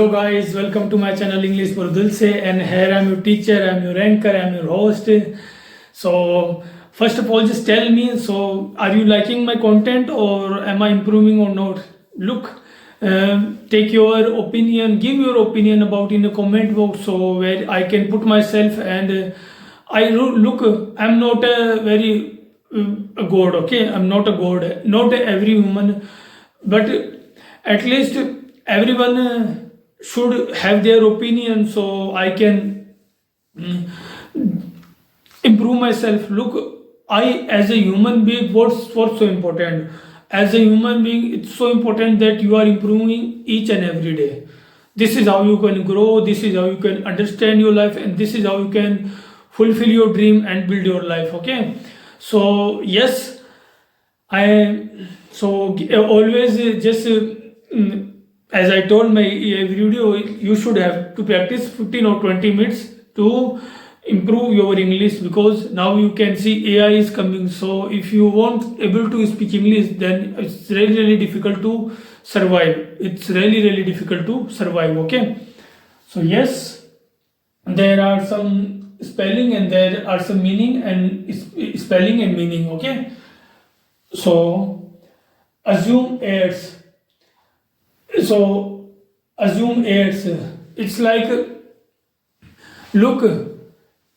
Hello guys, welcome to my channel English for Dulce, and here I'm your teacher, I'm your anchor, I'm your host. So first of all, just tell me, so are you liking my content or am I improving or not? Look, take your opinion, give your opinion about in the comment box, so where I can put myself. And look, I'm not a very a god, okay? I'm not a god, not every human, but at least everyone should have their opinion, so I can mm, improve myself. Look, I as a human being, what's so important? As a human being, it's so important that you are improving each and every day. This is how you can grow, this is how you can understand your life, and this is how you can fulfill your dream and build your life. Okay, so yes, I always just as I told my video, you should have to practice 15 or 20 minutes to improve your English, because now you can see AI is coming. So if you won't able to speak English, then it's really difficult to survive. It's really difficult to survive. Okay, so yes, there are some spelling and there are some meaning and spelling and meaning. Okay, so assume airs. So assume airs. It's like, look,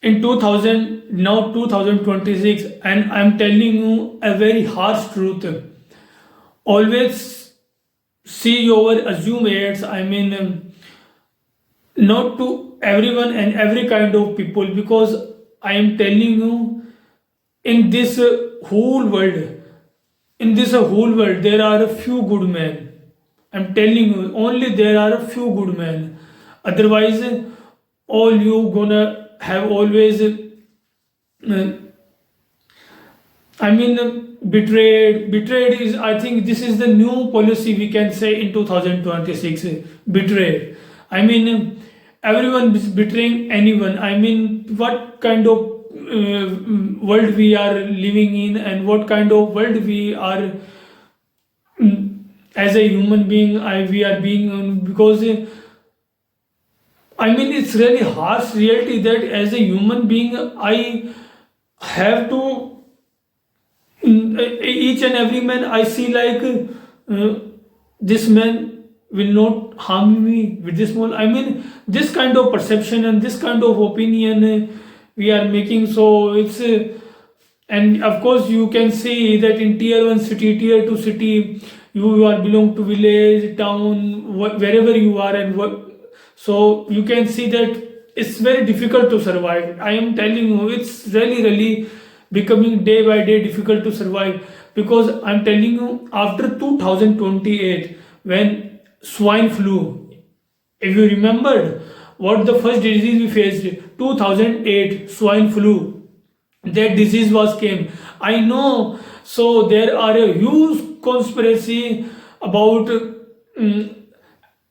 in 2000, now 2026, and I'm telling you a very harsh truth. Always see your assume airs. I mean, not to everyone and every kind of people, because I am telling you, in this whole world, there are a few good men. I'm telling you, only there are a few good men. Otherwise, all you gonna have always, betrayed. Betrayed is, I think, this is the new policy we can say in 2026. Betrayed. I mean, everyone is betraying anyone. I mean, what kind of world we are living in, and what kind of world we are as a human being we are being because it's really harsh reality that as a human being I have to each and every man I see like this man will not harm me with this small. This kind of perception and this kind of opinion we are making. So it's and of course you can see that in tier 1 city, tier 2 city, you are belong to village, town, wherever you are, and what. So you can see that it's very difficult to survive. I am telling you, it's really becoming day by day difficult to survive, because I'm telling you, after 2028, when swine flu, if you remembered what the first disease we faced, 2008 swine flu, that disease was came. I know. So there are a huge conspiracy about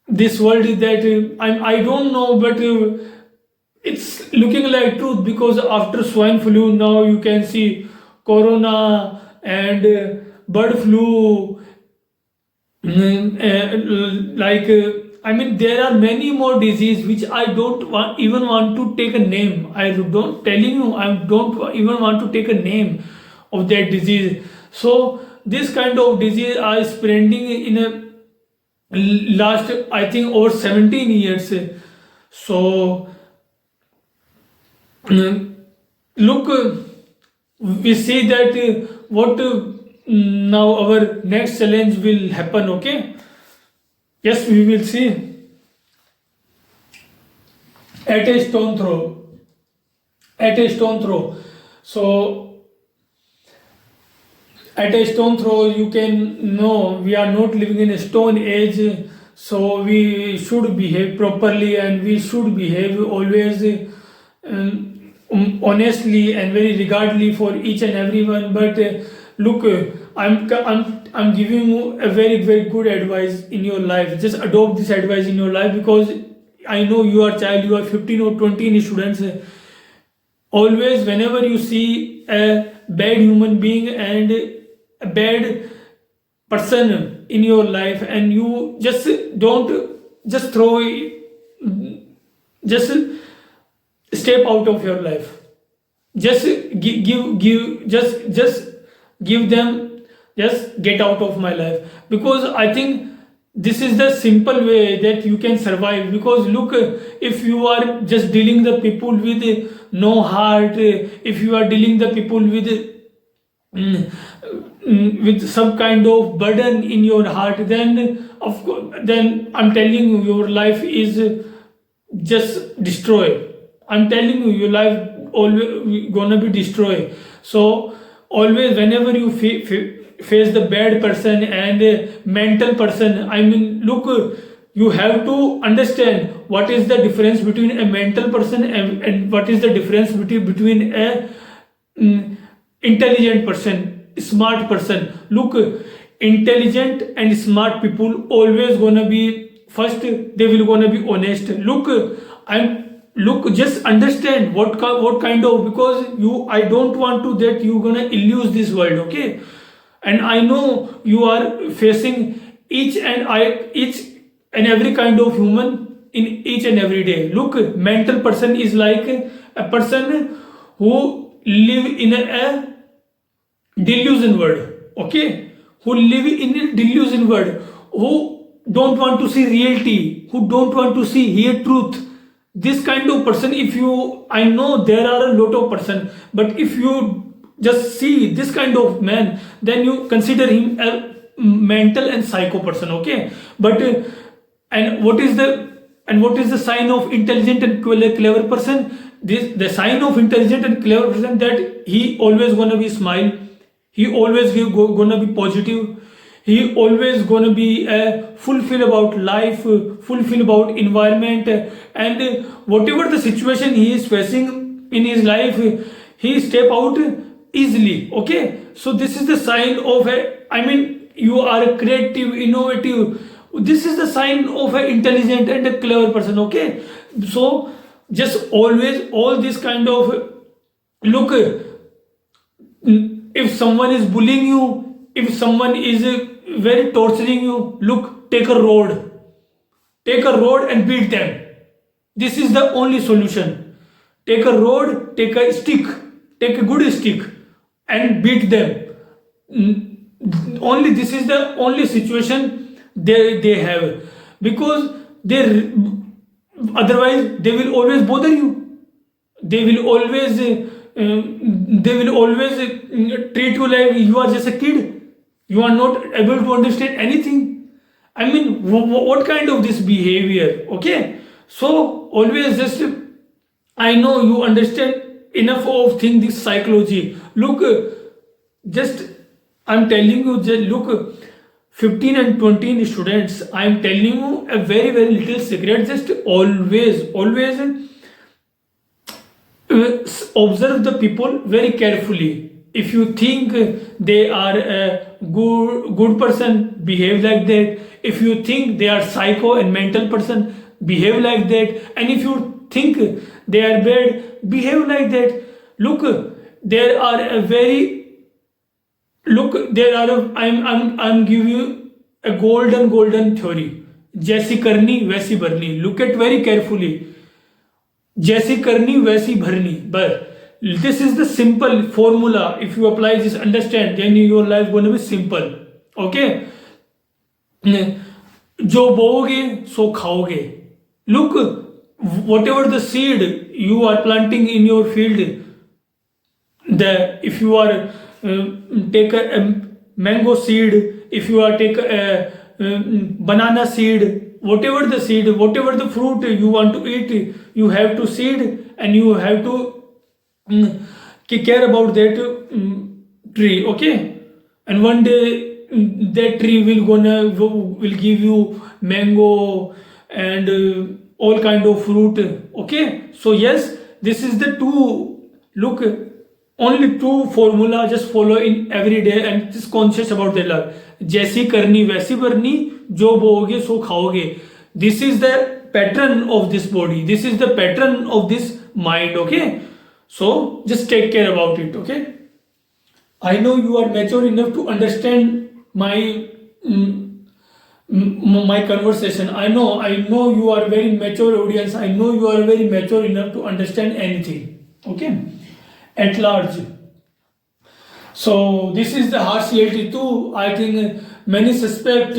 this world that I don't know, but it's looking like truth, because after swine flu now you can see corona and bird flu. There are many more diseases which I don't even want to take a name. I don't telling you, I don't even want to take a name of that disease. So this kind of disease are spreading in a last, I think, over 17 years. So look, we see that what now our next challenge will happen. Okay, yes, we will see. At a stone throw. So at a stone throw, you can know we are not living in a stone age. So we should behave properly, and we should behave always honestly and very regardly for each and everyone. But look, I'm giving you a very good advice in your life. Just adopt this advice in your life, because I know you are child, you are 15 or 20 students. Always, whenever you see a bad human being and a bad person in your life, and you just don't just throw just step out of your life. Just just give them, just get out of my life, because I think this is the simple way that you can survive. Because look, if you are just dealing the people with no heart, if you are dealing the people with some kind of burden in your heart, then of course, then I'm telling you, your life is just destroyed. I'm telling you, your life always gonna be destroyed. So always, whenever you face the bad person and mental person, I mean, look, you have to understand what is the difference between a mental person and what is the difference between a intelligent person, smart person. Look, intelligent and smart people always gonna be first. They will gonna be honest. Look, just understand what kind of, because I don't want to that you gonna illuse this world, okay? And I know you are facing each and every kind of human in each and every day. Look, mental person is like a person who live in a delusion world, okay? Who live in a delusion world, who don't want to see reality, who don't want to see hear truth. This kind of person, if you, I know there are a lot of person, but if you just see this kind of man, then you consider him a mental and psycho person, okay? But and what is the sign of intelligent and clever person? The sign of intelligent and clever person, that he always gonna be smile, he always gonna be positive, he always gonna be fulfill about life, fulfill about environment, and whatever the situation he is facing in his life, he step out easily, okay? So this is the sign of I mean, you are a creative, innovative. This is the sign of an intelligent and a clever person, okay? So just always all this kind of, look, if someone is bullying you, if someone is very torturing you, look, take a rod and beat them. This is the only solution. Take a rod, take a stick, take a good stick and beat them. Only this is the only situation they have, because they, otherwise they will always bother you. They will always treat you like you are just a kid. You are not able to understand anything. I mean, what kind of this behavior, okay? So always just, I know you understand enough of thing, this psychology. Look, just I'm telling you, just look, 15 and 20 students, I'm telling you a very little secret. Just always observe the people very carefully. If you think they are a good person, behave like that. If you think they are psycho and mental person, behave like that. And if you think they are bad, behave like that. Look, there are a very, look, there are a, I'm giving you a golden theory. जैसी करनी वैसी भरनी. Look at very carefully. जैसी करनी वैसी भरनी. But this is the simple formula. If you apply this, understand, then your life gonna be simple. Okay? जो बोओगे सो खाओगे. Look, whatever the seed you are planting in your field, if you are take a mango seed, if you are take a banana seed, whatever the seed, whatever the fruit you want to eat, you have to seed and you have to care about that tree, okay? And one day that tree will give you mango and all kind of fruit, okay? So yes, this is the two, look, only two formula, just follow in every day and just conscious about their life. जैसी करनी वैसी भरनी, जो बोओगे सो खाओगे. This is the pattern of this body. This is the pattern of this mind, okay? So just take care about it, okay? I know you are mature enough to understand my my conversation. I know you are very mature audience. I know you are very mature enough to understand anything. Okay, at large. So this is the harsh reality too. I think many suspect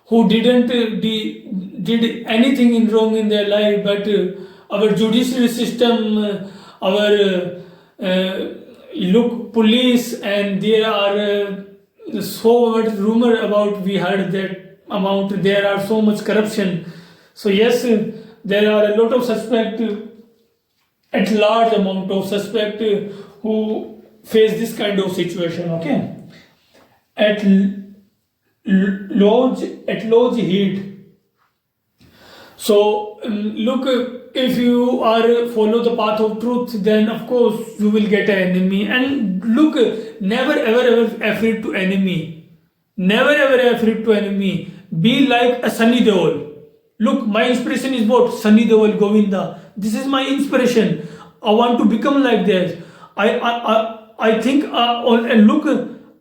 who didn't did anything in wrong in their life, but our judicial system, our look police, and there are so much rumor about, we heard that amount, there are so much corruption. So yes, there are a lot of suspect, at large amount of suspect who face this kind of situation. Okay, at large heat. So look, if you are follow the path of truth, then of course you will get an enemy. And look, never ever afraid to enemy. Never ever afraid to enemy. Be like a Sunny Deol. Look, my inspiration is what? Sunny Deol, Govinda. This is my inspiration. I want to become like this. I think and look,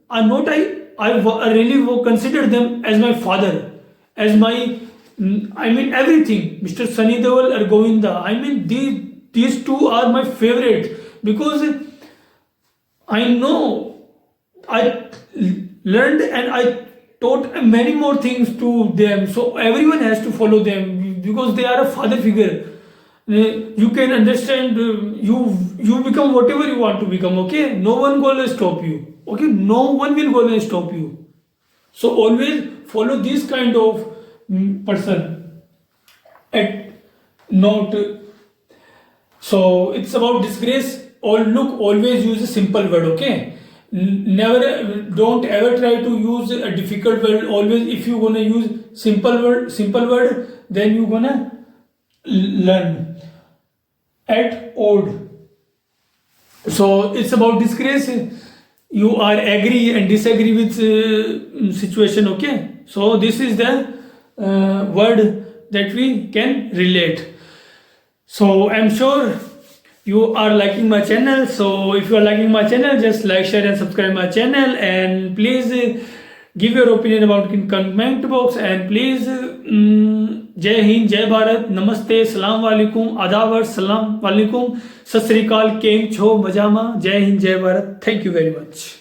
I'm not I really consider them as my father, as my everything. Mr. Sunny Deol or Govinda. These two are my favorite, because I know I learned and I taught many more things to them. So everyone has to follow them because they are a father figure. You can understand. You become whatever you want to become. Okay, no one gonna stop you. Okay, no one will gonna stop you. So always follow this kind of person. At not. So it's about disgrace. Or look, always use a simple word. Okay, never, don't ever try to use a difficult word. Always, if you gonna use simple word, then you gonna learn. At odd. So it's about disgrace. You are agree and disagree with situation. Okay, so this is the word that we can relate. So I'm sure you are liking my channel. So if you are liking my channel, just like, share and subscribe my channel, and please give your opinion about in comment box. And please जय हिंद, जय भारत, नमस्ते, सलाम वालेकुम, आदाब, सलाम वालेकुम, सत श्री अकाल, केम छो, मजामा, जय हिंद, जय Bharat. Thank you very much.